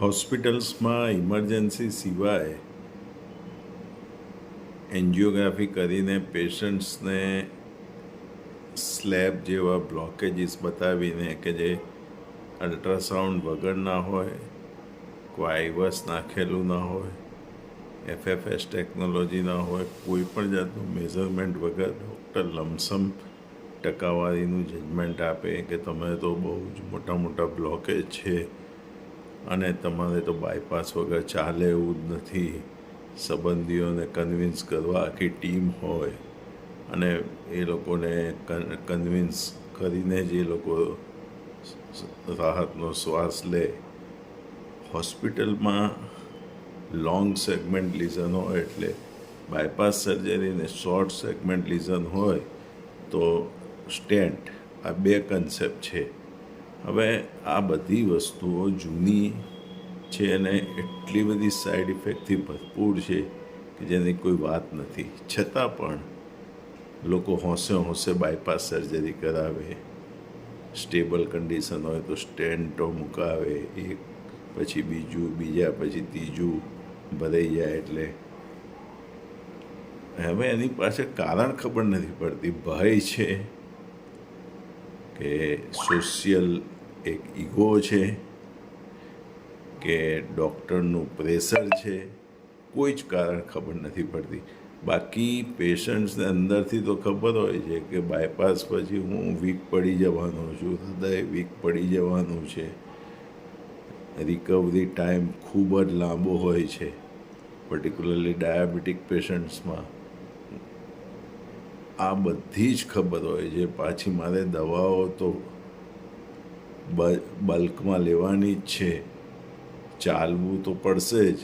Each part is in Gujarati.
હોસ્પિટલ્સમાં ઇમરજન્સી સિવાય એન્જિયોગ્રાફી કરીને પેશન્ટ્સને સ્લેબ જેવા બ્લોકેજીસ બતાવીને કે જે અલ્ટ્રાસાઉન્ડ વગરના હોય, કોઈ આઈવસ નાખેલું ના હોય, એફએફએસ ટેકનોલોજી ના હોય, કોઈ પણ જાતનું મેઝરમેન્ટ વગર ડૉક્ટર લમસમ ટકાવારીનું જજમેન્ટ આપે કે તમે તો બહુ જ મોટા મોટા બ્લોકેજ છે અને તમારે તો બાયપાસ વગર ચાલે એવું જ નથી. સંબંધીઓને કન્વિન્સ કરવા આખી ટીમ હોય અને એ લોકોને કન્વિન્સ કરીને જ એ લોકો રાહતનો શ્વાસ લે. હોસ્પિટલમાં લોંગ સેગમેન્ટ લીઝન હોય એટલે બાયપાસ સર્જરીને શોર્ટ સેગમેન્ટ લીઝન હોય તો સ્ટેન્ટ, આ બે કન્સેપ્ટ છે. હવે આ બધી વસ્તુઓ જૂની છે અને એટલી બધી સાઈડ ઇફેક્ટથી ભરપૂર છે કે જેની કોઈ વાત નથી. છતાં પણ લોકો હોંશે બાયપાસ સર્જરી કરાવે. સ્ટેબલ કન્ડિશન હોય તો સ્ટેન્ટો મુકાવે, એક પછી બીજું, બીજા પછી ત્રીજું ભરાઈ જાય. એટલે હવે એની પાછળ કારણ ખબર નથી પડતી. ભય છે કે સોશિયલ એક ઈગો છે કે ડૉક્ટરનું પ્રેશર છે, કોઈ જ કારણ ખબર નથી પડતી. બાકી પેશન્ટ્સને અંદરથી તો ખબર હોય છે કે બાયપાસ પછી હું વીક પડી જવાનો છું, હૃદય વીક પડી જવાનું છે, રિકવરી ટાઈમ ખૂબ જ લાંબો હોય છે, પર્ટિક્યુલરલી ડાયાબિટીક પેશન્ટ્સમાં. આ બધી જ ખબર હોય છે. પાછી મારે દવાઓ તો બલ્કમાં લેવાની જ છે, ચાલવું તો પડશે જ,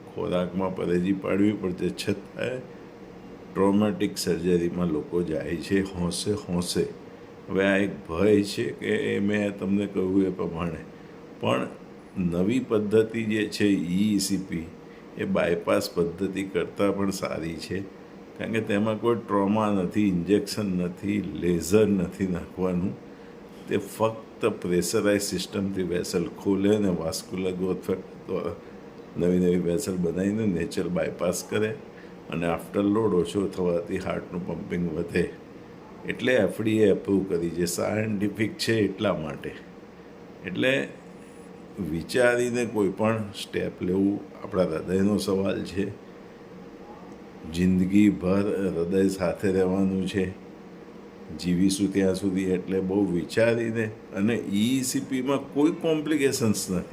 ખોરાકમાં પરેજી પાડવી પડશે. છતાંય ટ્રોમેટિક સર્જરીમાં લોકો જાય છે હોંશે. હવે આ એક ભય છે કે મેં તમને કહ્યું એ પ્રમાણે. પણ નવી પદ્ધતિ જે છે ECP એ બાયપાસ પદ્ધતિ કરતાં પણ સારી છે, કારણ કે તેમાં કોઈ ટ્રોમા નથી, ઇન્જેક્શન નથી, લેઝર નથી નાખવાનું. તે ફક્ત પ્રેશરાઇઝ સિસ્ટમથી વેસલ ખોલે અને વાસ્ક્યુલર ગ્રોથ ફેક્ટર નવી વેસલ બનાવીને નેચર બાયપાસ કરે અને આફ્ટર લોડ ઓછો થવાથી હાર્ટનું પમ્પિંગ વધે. એટલે FDA એપ્રૂવ કરી છે. સાયન્ટિફિક છે એટલા માટે. એટલે વિચારીને કોઈ પણ સ્ટેપ લેવું. આપણા હૃદયનો સવાલ છે, જિંદગીભર હૃદય સાથે રહેવાનું છે, જીવીશું ત્યાં સુધી. એટલે બહુ વિચારીને. અને ECPમાં કોઈ કોમ્પ્લિકેશન્સ નથી.